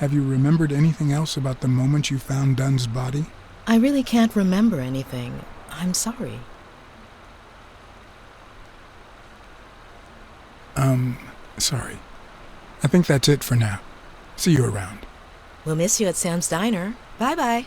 Have you remembered anything else about the moment you found Dunn's body? I really can't remember anything. I'm sorry. Sorry. I think that's it for now. See you around. We'll miss you at Sam's Diner. Bye-bye.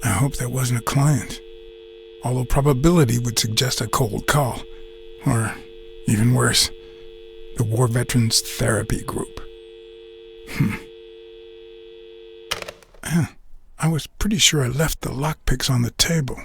I hope that wasn't a client. Although probability would suggest a cold call. Or, even worse, the War Veterans Therapy Group. I was pretty sure I left the lockpicks on the table.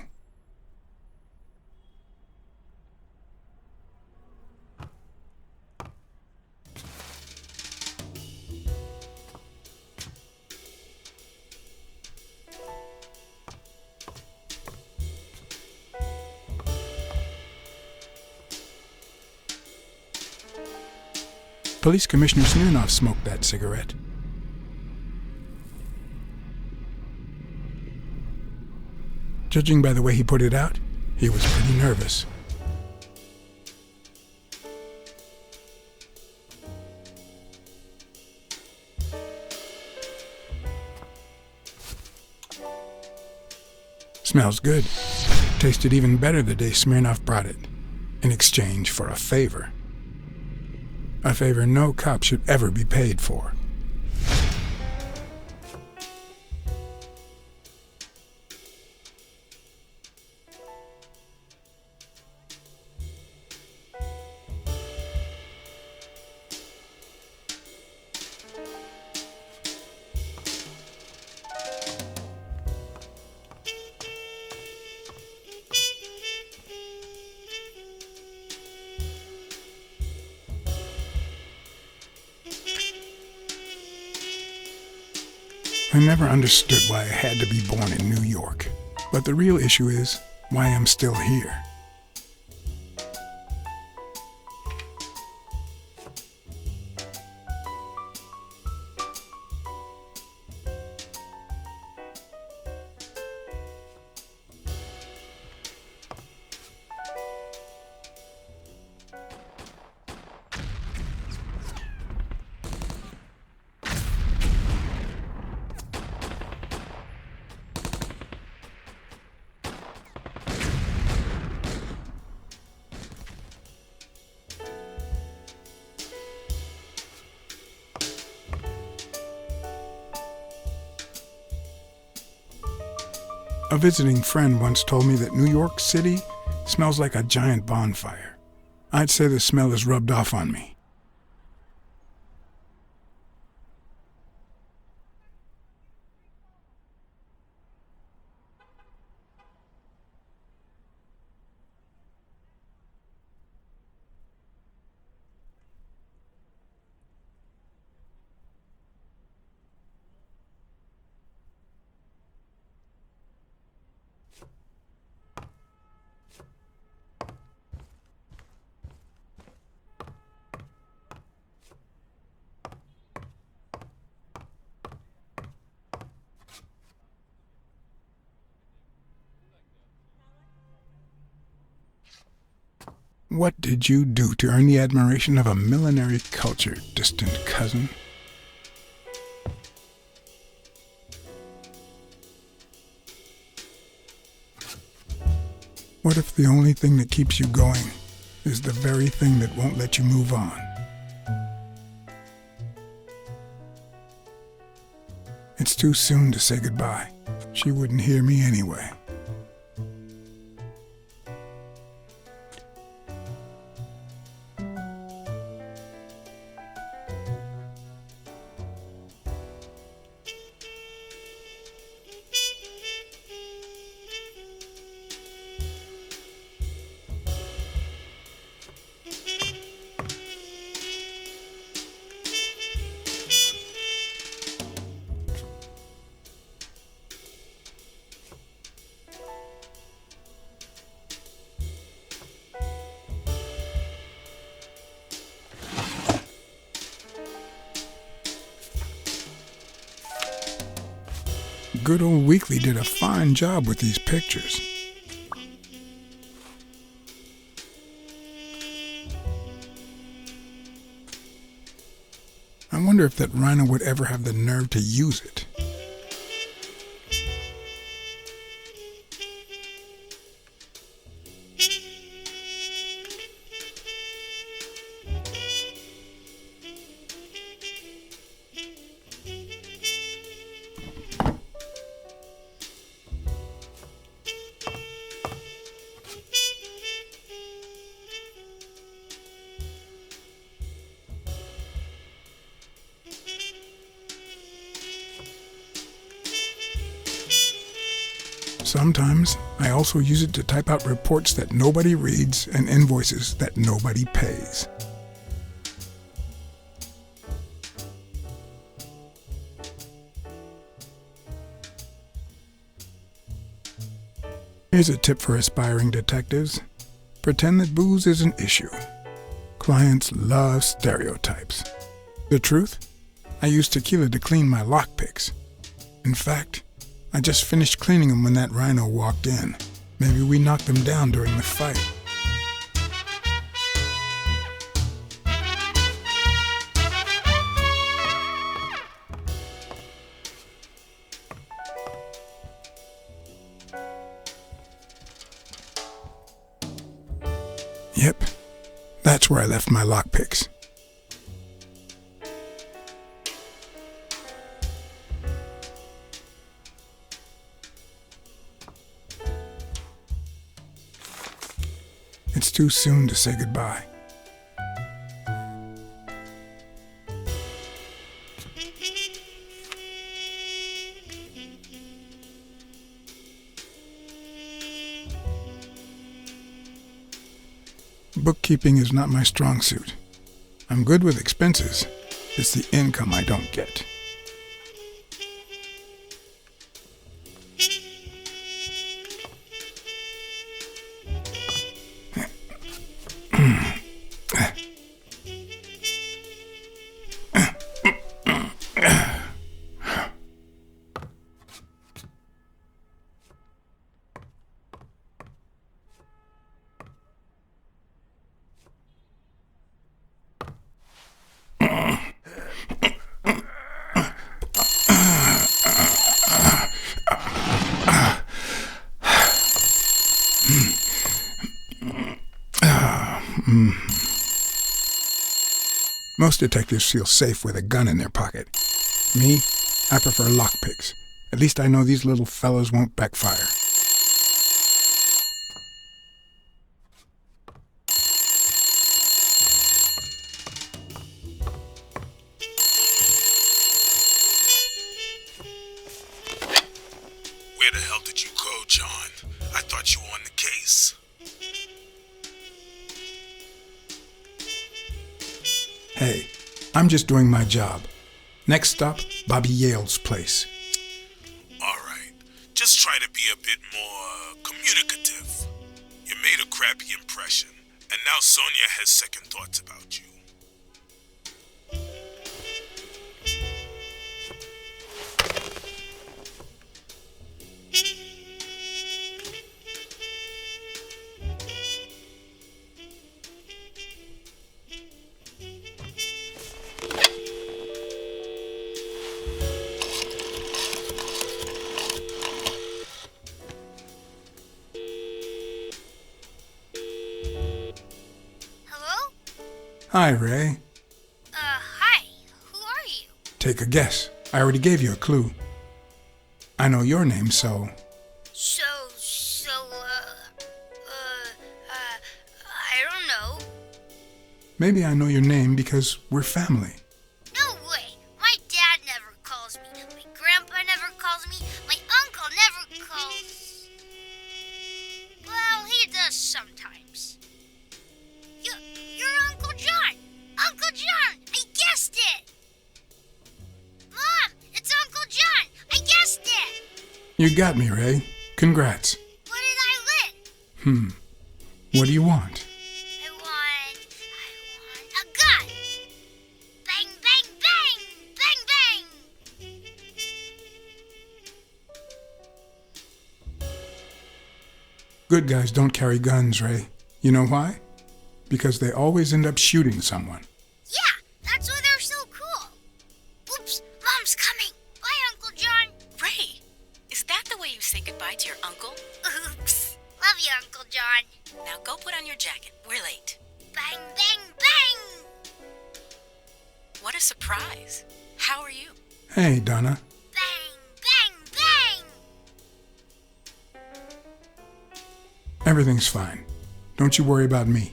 Police Commissioner Smirnoff smoked that cigarette. Judging by the way he put it out, he was pretty nervous. Smells good. Tasted even better the day Smirnoff brought it, in exchange for a favor. A favor no cop should ever be paid for. I never understood why I had to be born in New York, but the real issue is why I'm still here. A visiting friend once told me that New York City smells like a giant bonfire. I'd say the smell is rubbed off on me. What did you do to earn the admiration of a millinery culture, distant cousin? What if the only thing that keeps you going is the very thing that won't let you move on? It's too soon to say goodbye. She wouldn't hear me anyway. Good old Weekly did a fine job with these pictures. I wonder if that rhino would ever have the nerve to use it. Sometimes I also use it to type out reports that nobody reads and invoices that nobody pays. Here's a tip for aspiring detectives. Pretend that booze is an issue. Clients love stereotypes. The truth? I use tequila to clean my lockpicks. In fact, I just finished cleaning them when that rhino walked in. Maybe we knocked them down during the fight. Yep, that's where I left my lockpicks. It's too soon to say goodbye. Bookkeeping is not my strong suit. I'm good with expenses. It's the income I don't get. Most detectives feel safe with a gun in their pocket. Me, I prefer lockpicks. At least I know these little fellows won't backfire. Where the hell did you go, John? I thought you were on the case. Hey, I'm just doing my job. Next stop, Bobby Yale's place. Alright, just try to be a bit more communicative. You made a crappy impression, and now Sonia has second thoughts about you. Hi, Ray. Hi. Who are you? Take a guess. I already gave you a clue. I know your name, so... I don't know. Maybe I know your name because we're family. No way. My dad never calls me. My grandpa never calls me. My uncle never calls... Well, he does sometimes. You're Uncle John! Uncle John! I guessed it! Mom, it's Uncle John! I guessed it! You got me, Ray. Congrats. What did I win? What do you want? I want a gun! Bang, bang, bang! Bang, bang! Good guys don't carry guns, Ray. You know why? Because they always end up shooting someone. Yeah, that's why they're so cool. Oops, Mom's coming. Bye, Uncle John. Ray, is that the way you say goodbye to your uncle? Oops. Love you, Uncle John. Now go put on your jacket. We're late. Bang, bang, bang! What a surprise. How are you? Hey, Donna. Bang, bang, bang! Everything's fine. Don't you worry about me.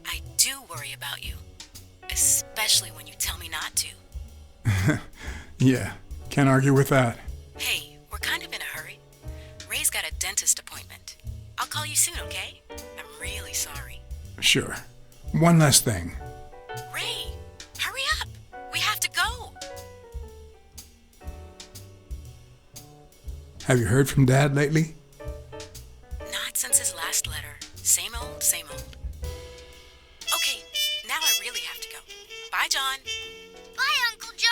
I do worry about you. Especially when you tell me not to. Yeah, can't argue with that. Hey, we're kind of in a hurry. Ray's got a dentist appointment. I'll call you soon, okay? I'm really sorry. Sure. One last thing. Ray, hurry up. We have to go. Have you heard from Dad lately? Not since his last letter. Same old, same old. Okay, now I really have to go. Bye, John. Bye, Uncle John.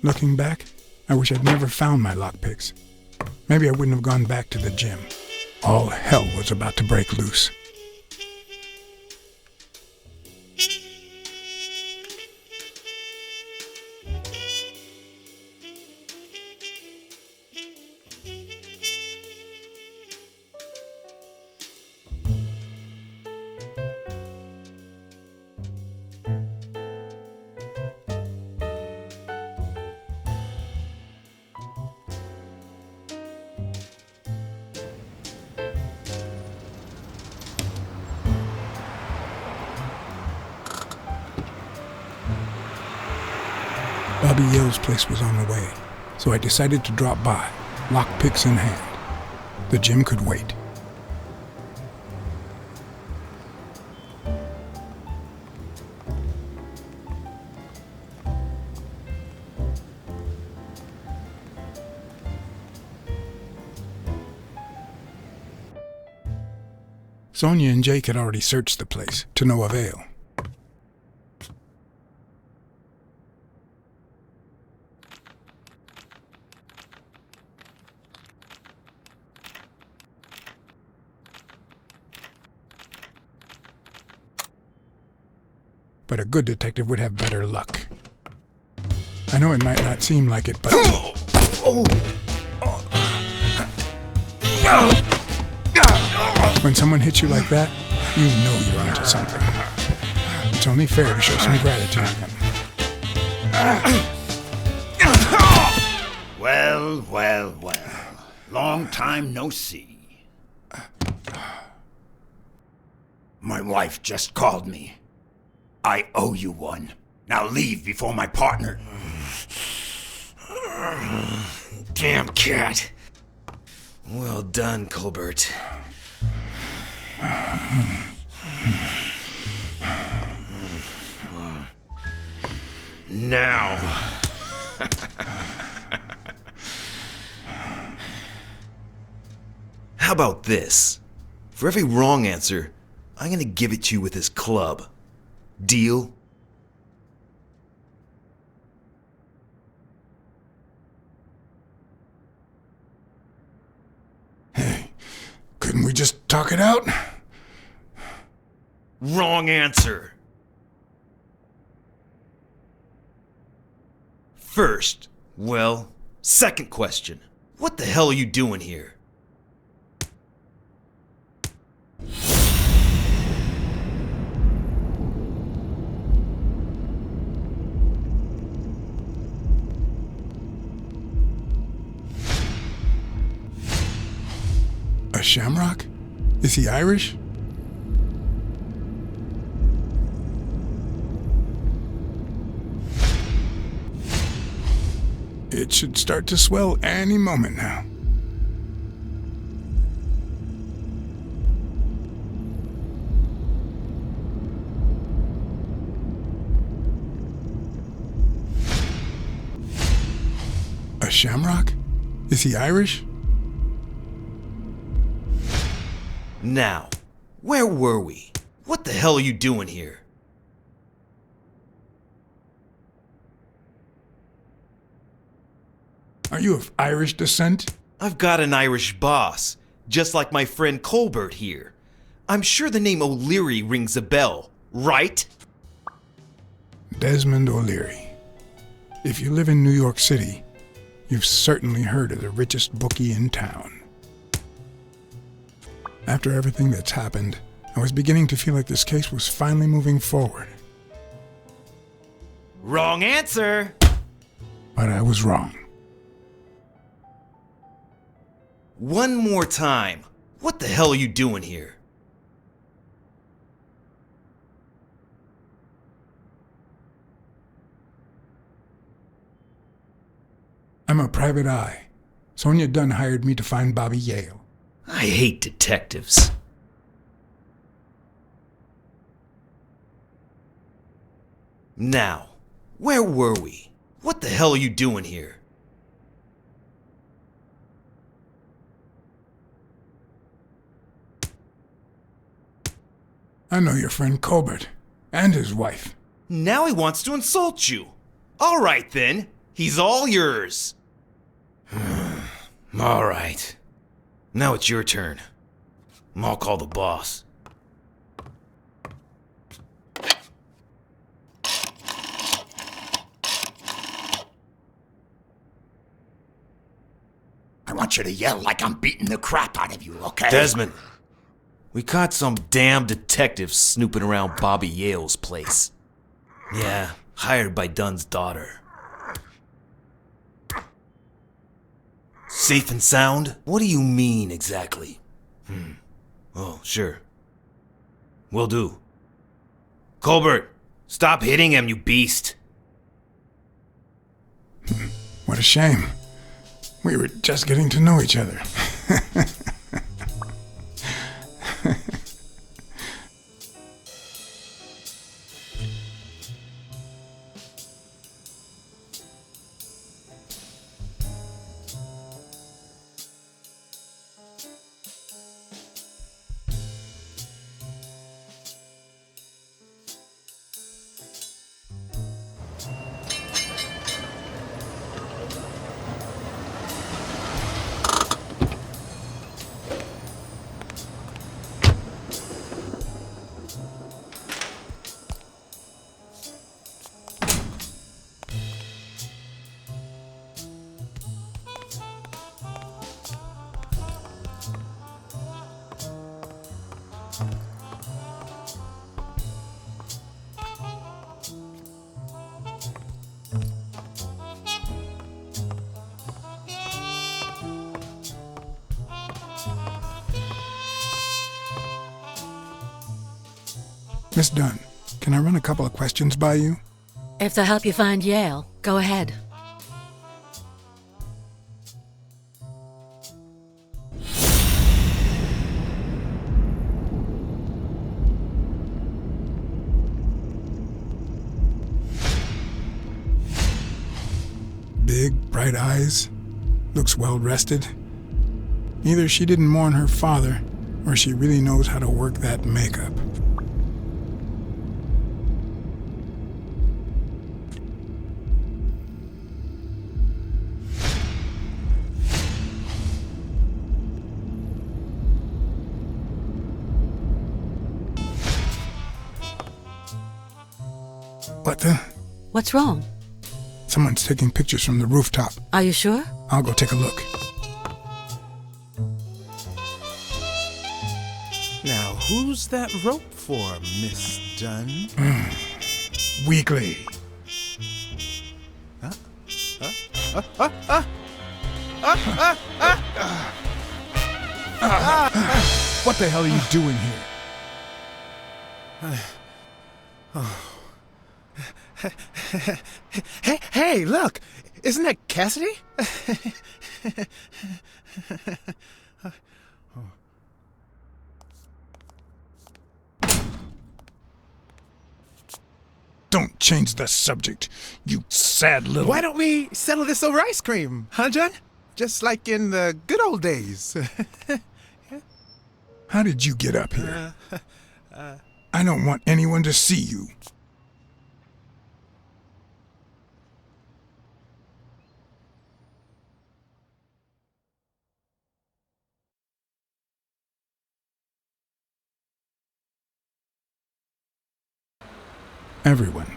Looking back, I wish I'd never found my lockpicks. Maybe I wouldn't have gone back to the gym. All hell was about to break loose. Bobby Yale's place was on the way, so I decided to drop by, lockpicks in hand. The gym could wait. Sonia and Jake had already searched the place, to no avail. But a good detective would have better luck. I know it might not seem like it, but... When someone hits you like that, you know you're onto something. It's only fair to show some gratitude. Well, well, well. Long time no see. My wife just called me. I owe you one. Now leave before my partner... Damn cat. Well done, Colbert. Now. How How about this? For every wrong answer, I'm gonna give it to you with this club. Deal? Hey, couldn't we just talk it out? Wrong answer. First, second question. What the hell are you doing here? A shamrock? Is he Irish? It should start to swell any moment now. A shamrock? Is he Irish? Now, where were we? What the hell are you doing here? Are you of Irish descent? I've got an Irish boss, just like my friend Colbert here. I'm sure the name O'Leary rings a bell, right? Desmond O'Leary. If you live in New York City, you've certainly heard of the richest bookie in town. After everything that's happened, I was beginning to feel like this case was finally moving forward. Wrong answer! But I was wrong. One more time. What the hell are you doing here? I'm a private eye. Sonia Dunn hired me to find Bobby Yale. I hate detectives. Now, where were we? What the hell are you doing here? I know your friend Colbert and his wife. Now he wants to insult you. All right then, he's all yours. All right. Now it's your turn. I'll call the boss. I want you to yell like I'm beating the crap out of you, okay? Desmond, we caught some damn detective snooping around Bobby Yale's place. Yeah, hired by Dunn's daughter. Safe and sound? What do you mean exactly? Oh, sure. Will do. Colbert, stop hitting him, you beast. What a shame. We were just getting to know each other. Miss Dunn, can I run a couple of questions by you? If they'll help you find Yale, go ahead. Big, bright eyes. Looks well rested. Either she didn't mourn her father, or she really knows how to work that makeup. What the? What's wrong? Someone's taking pictures from the rooftop. Are you sure? I'll go take a look. Now, who's that rope for, Miss Dunn? Weekly. What the hell are you doing here? Hey, look! Isn't that Cassidy? Don't change the subject, you sad little... Why don't we settle this over ice cream, huh, John? Just like in the good old days. How did you get up here? I don't want anyone to see you. Everyone,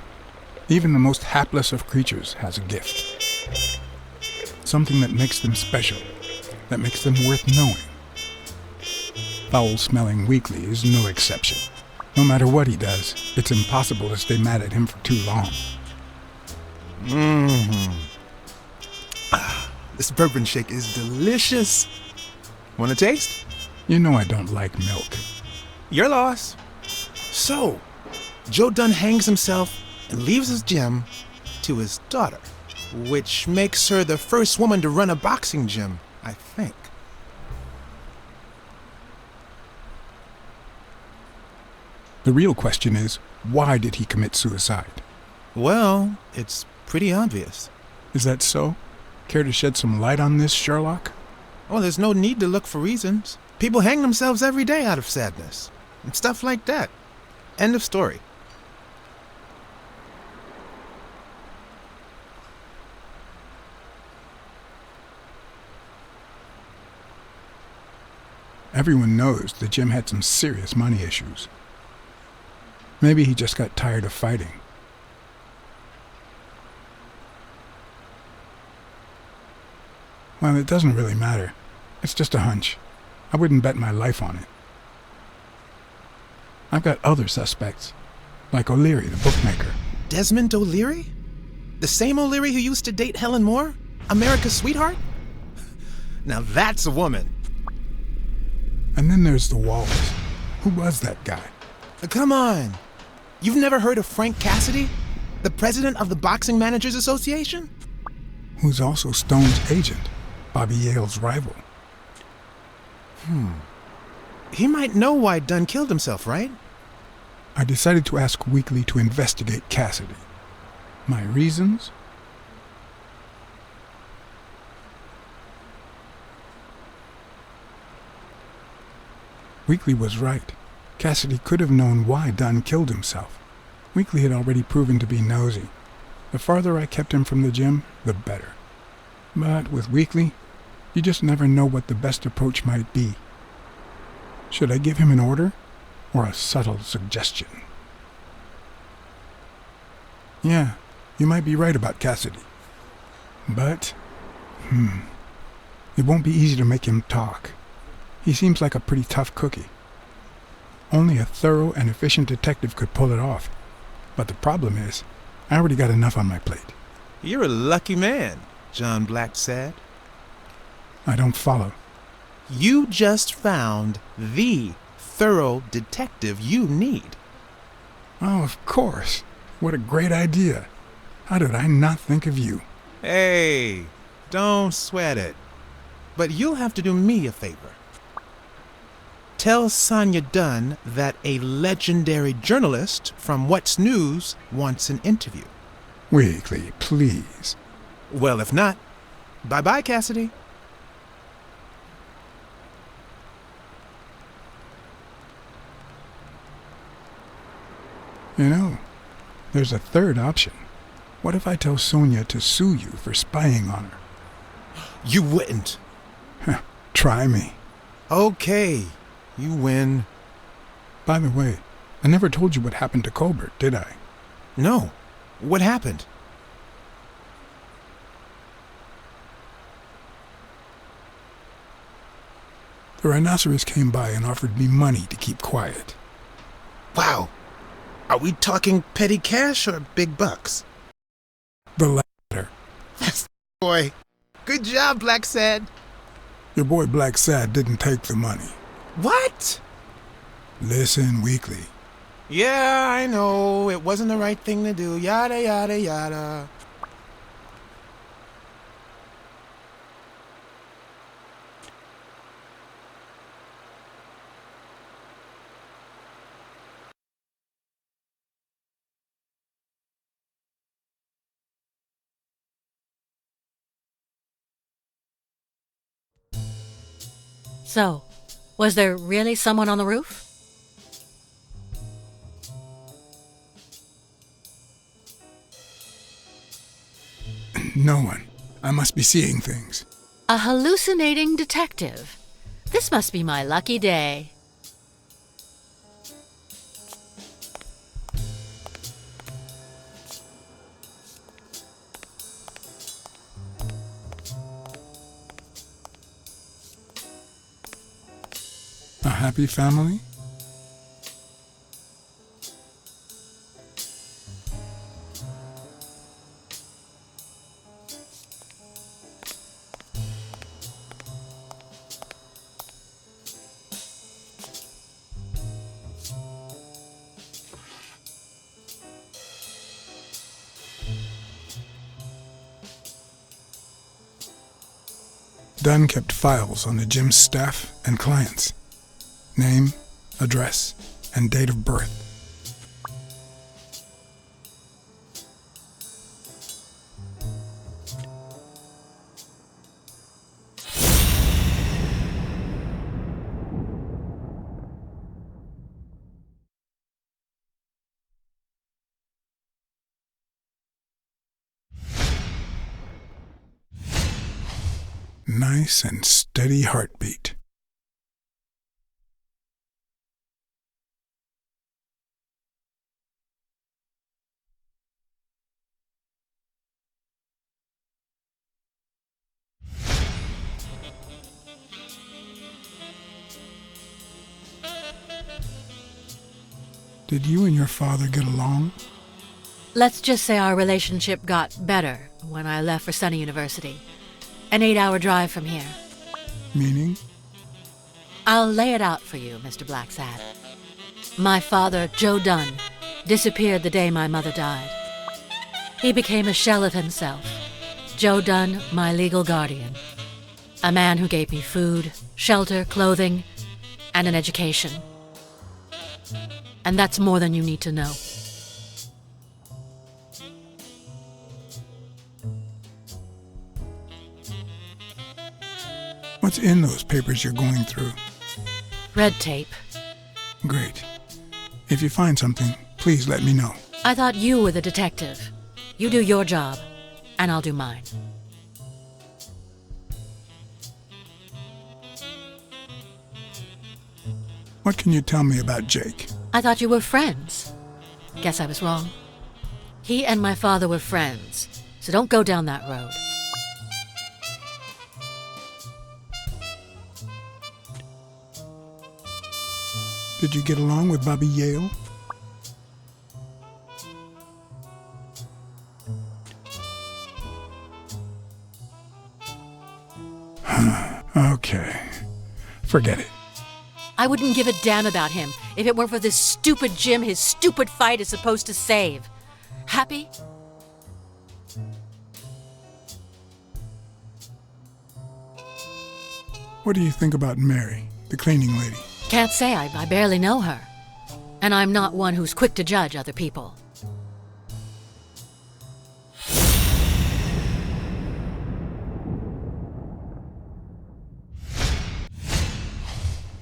even the most hapless of creatures, has a gift. Something that makes them special, that makes them worth knowing. Foul-smelling Weekly is no exception. No matter what he does, it's impossible to stay mad at him for too long. This bourbon shake is delicious. Want a taste? You know I don't like milk. Your loss. So, Joe Dunn hangs himself and leaves his gym to his daughter, which makes her the first woman to run a boxing gym, I think. The real question is, why did he commit suicide? Well, it's pretty obvious. Is that so? Care to shed some light on this, Sherlock? Well, there's no need to look for reasons. People hang themselves every day out of sadness. And stuff like that. End of story. Everyone knows the Jim had some serious money issues. Maybe he just got tired of fighting. Well, it doesn't really matter. It's just a hunch. I wouldn't bet my life on it. I've got other suspects, like O'Leary, the bookmaker. Desmond O'Leary? The same O'Leary who used to date Helen Moore? America's sweetheart? Now that's a woman. And then there's the Wallace. Who was that guy? Come on. You've never heard of Frank Cassidy? The president of the Boxing Managers Association? Who's also Stone's agent, Bobby Yale's rival. He might know why Dunn killed himself, right? I decided to ask Weekly to investigate Cassidy. My reasons? Weekly was right. Cassidy could have known why Dunn killed himself. Weekly had already proven to be nosy. The farther I kept him from the gym, the better. But with Weekly, you just never know what the best approach might be. Should I give him an order, or a subtle suggestion? Yeah, you might be right about Cassidy. But, it won't be easy to make him talk. He seems like a pretty tough cookie. Only a thorough and efficient detective could pull it off. But the problem is, I already got enough on my plate. You're a lucky man, John Blacksad. I don't follow. You just found the thorough detective you need. Oh, of course. What a great idea. How did I not think of you? Hey, don't sweat it. But you'll have to do me a favor. Tell Sonia Dunn that a legendary journalist from What's News wants an interview. Weekly, please. Well, if not, bye-bye, Cassidy. There's a third option. What if I tell Sonia to sue you for spying on her? You wouldn't. Try me. Okay, you win. By the way, I never told you what happened to Colbert, did I? No. What happened? The rhinoceros came by and offered me money to keep quiet. Wow. Are we talking petty cash or big bucks? The latter. Boy. Good job, Blacksad. Your boy Blacksad didn't take the money. What? Listen, Weekly. Yeah, I know. It wasn't the right thing to do. Yada, yada, yada. So, was there really someone on the roof? No one. I must be seeing things. A hallucinating detective. This must be my lucky day. A happy family? Dunn kept files on the gym's staff and clients. Name, address, and date of birth. Nice and steady heartbeat. Did you and your father get along? Let's just say our relationship got better when I left for Sunny University. An 8-hour drive from here. Meaning? I'll lay it out for you, Mr. Blacksad. My father, Joe Dunn, disappeared the day my mother died. He became a shell of himself. Joe Dunn, my legal guardian. A man who gave me food, shelter, clothing, and an education. And that's more than you need to know. What's in those papers you're going through? Red tape. Great. If you find something, please let me know. I thought you were the detective. You do your job, and I'll do mine. What can you tell me about Jake? I thought you were friends. Guess I was wrong. He and my father were friends, so don't go down that road. Did you get along with Bobby Yale? Okay. Forget it. I wouldn't give a damn about him if it weren't for this stupid gym his stupid fight is supposed to save. Happy? What do you think about Mary, the cleaning lady? Can't say. I barely know her. And I'm not one who's quick to judge other people.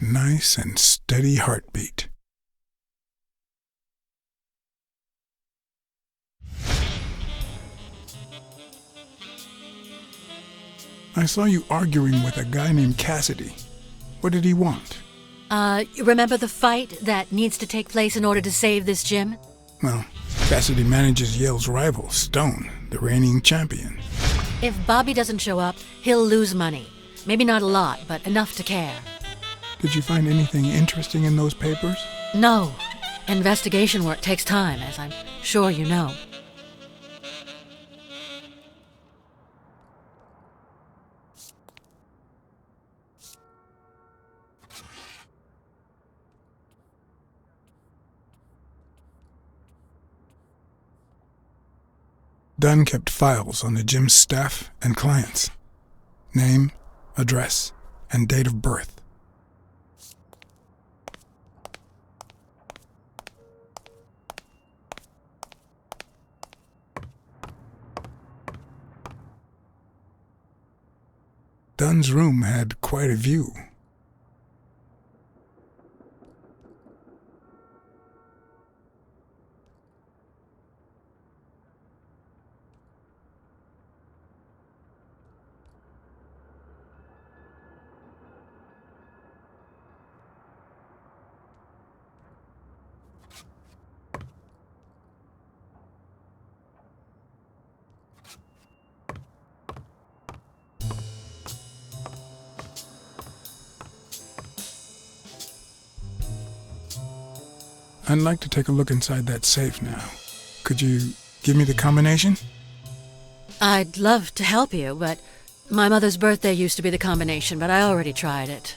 Nice and steady heartbeat. I saw you arguing with a guy named Cassidy. What did he want? You remember the fight that needs to take place in order to save this gym? Well, Cassidy manages Yale's rival, Stone, the reigning champion. If Bobby doesn't show up, he'll lose money. Maybe not a lot, but enough to care. Did you find anything interesting in those papers? No. Investigation work takes time, as I'm sure you know. Dunn kept files on the gym's staff and clients. Name, address, and date of birth. Dunn's room had quite a view. I'd like to take a look inside that safe now. Could you give me the combination? I'd love to help you, but my mother's birthday used to be the combination, but I already tried it.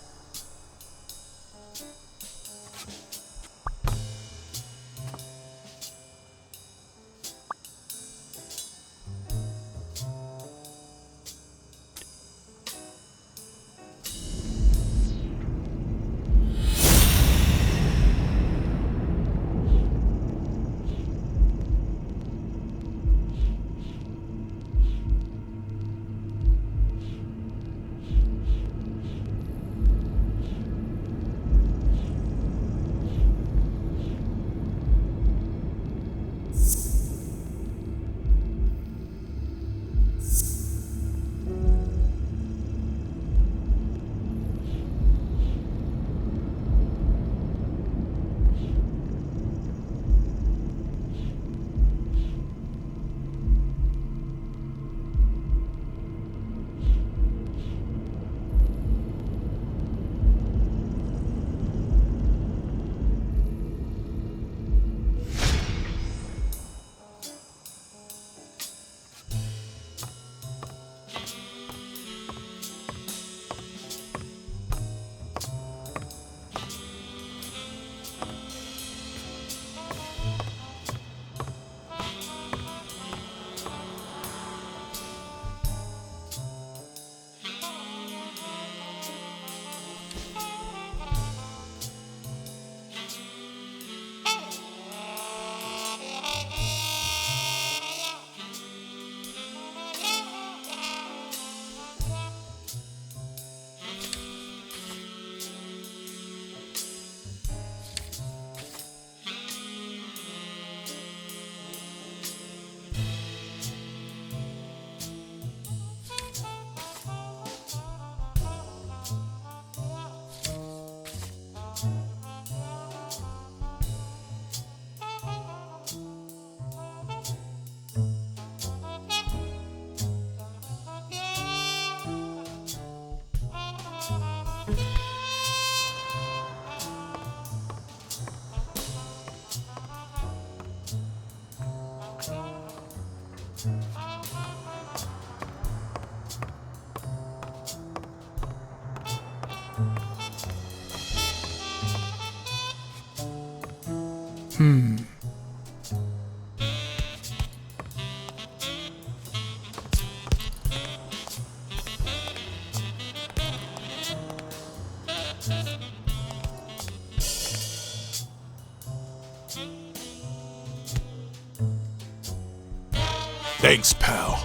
Thanks, pal.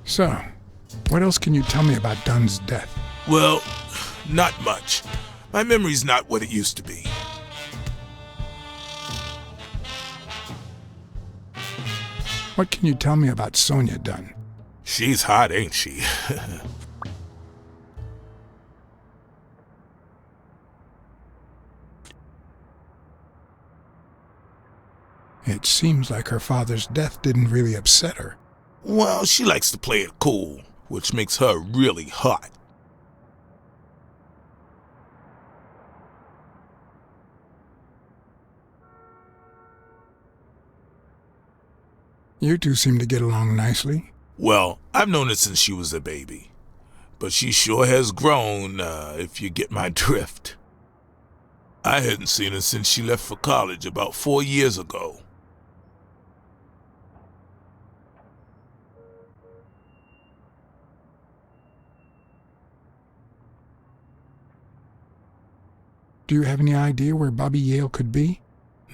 So, what else can you tell me about Dunn's death? Well, not much. My memory's not what it used to be. What can you tell me about Sonia Dunn? She's hot, ain't she? It seems like her father's death didn't really upset her. Well, she likes to play it cool, which makes her really hot. You two seem to get along nicely. Well, I've known her since she was a baby. But she sure has grown, if you get my drift. I hadn't seen her since she left for college about 4 years ago. Do you have any idea where Bobby Yale could be?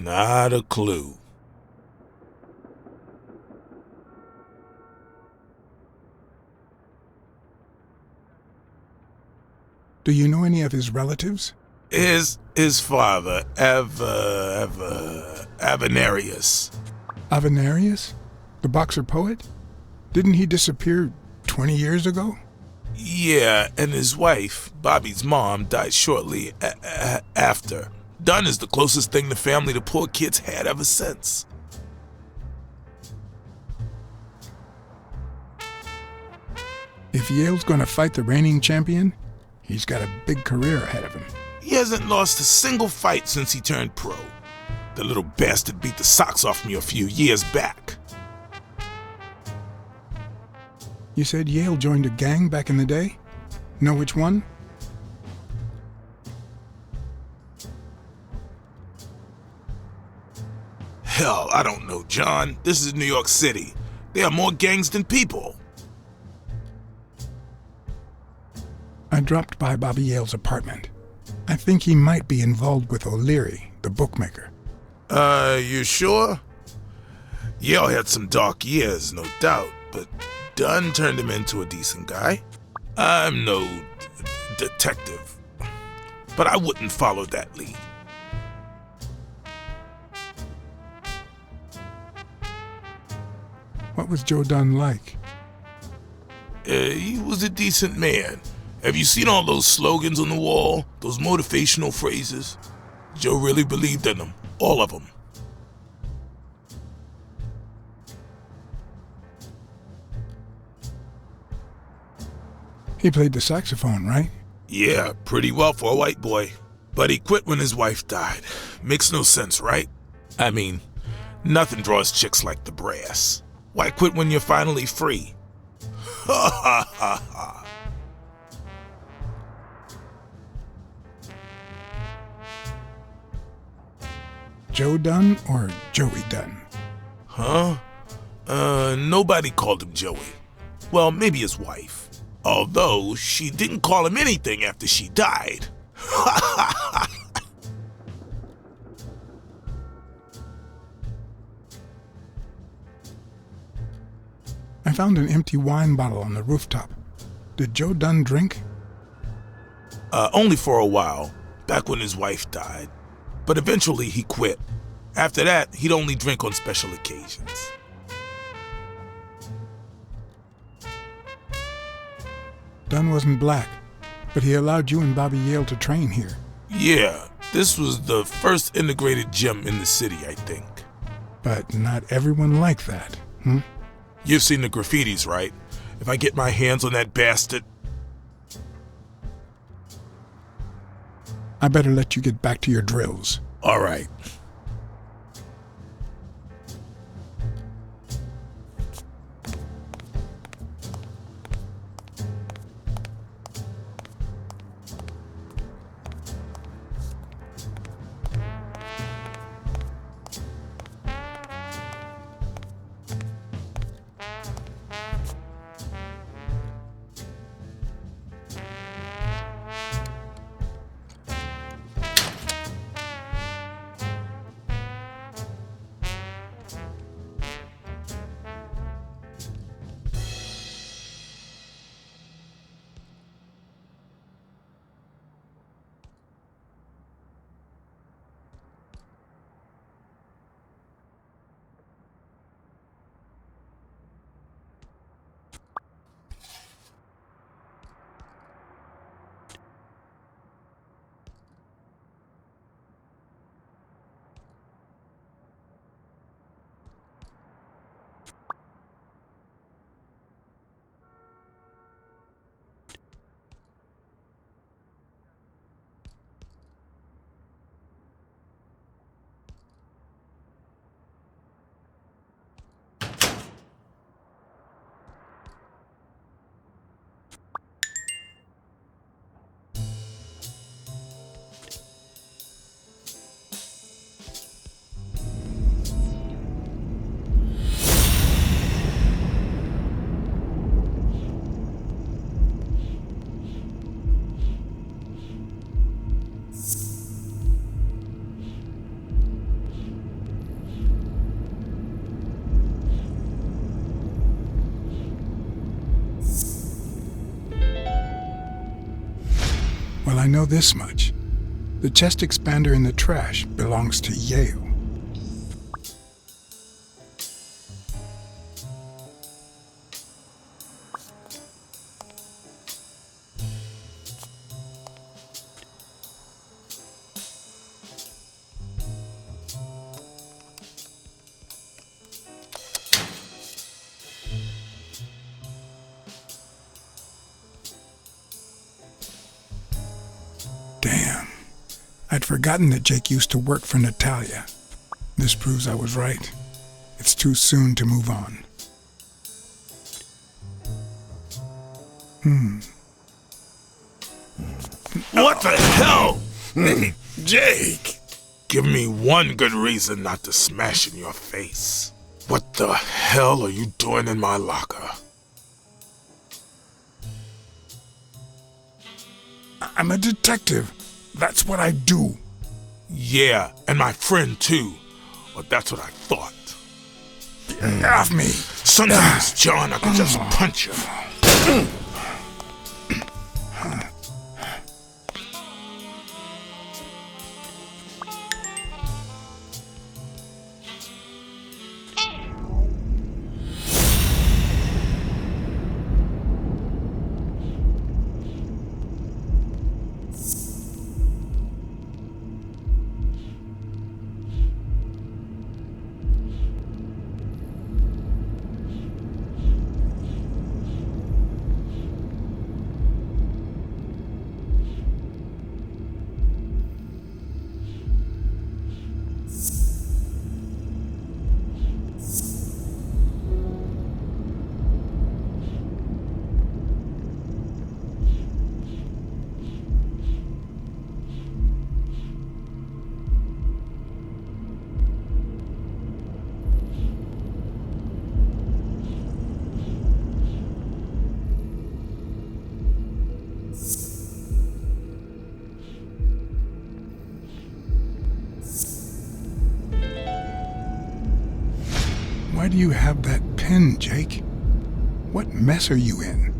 Not a clue. Do you know any of his relatives? His father, Avenarius. Avenarius? The boxer poet? Didn't he disappear 20 years ago? Yeah, and his wife, Bobby's mom, died shortly after. Dunn is the closest thing the family the poor kids had ever since. If Yale's gonna fight the reigning champion, he's got a big career ahead of him. He hasn't lost a single fight since he turned pro. The little bastard beat the socks off me a few years back. You said Yale joined a gang back in the day? Know which one? Hell, I don't know, John. This is New York City. There are more gangs than people. I dropped by Bobby Yale's apartment. I think he might be involved with O'Leary, the bookmaker. You sure? Yale had some dark years, no doubt, but Dunn turned him into a decent guy. I'm no detective, but I wouldn't follow that lead. What was Joe Dunn like? He was a decent man. Have you seen all those slogans on the wall? Those motivational phrases? Joe really believed in them. All of them. He played the saxophone, right? Yeah, pretty well for a white boy. But he quit when his wife died. Makes no sense, right? I mean, nothing draws chicks like the brass. Why quit when you're finally free? Ha ha ha ha. Joe Dunn or Joey Dunn? Huh? Nobody called him Joey. Well, maybe his wife. Although, she didn't call him anything after she died. I found an empty wine bottle on the rooftop. Did Joe Dunn drink? Only for a while, back when his wife died. But eventually he quit. After that, he'd only drink on special occasions. Dunn wasn't black, but he allowed you and Bobby Yale to train here. Yeah, this was the first integrated gym in the city, I think. But not everyone liked that, hmm? You've seen the graffitis, right? If I get my hands on that bastard... I better let you get back to your drills. All right. Well, I know this much. The chest expander in the trash belongs to Yale. Damn. I'd forgotten that Jake used to work for Natalia. This proves I was right. It's too soon to move on. What the hell? Hey, Jake! Give me one good reason not to smash in your face. What the hell are you doing in my locker? I'm a detective. That's what I do. Yeah, and my friend too. Well, that's what I thought. Get off me. Sometimes, John, I could just punch you. Why do you have that pen, Jake? What mess are you in?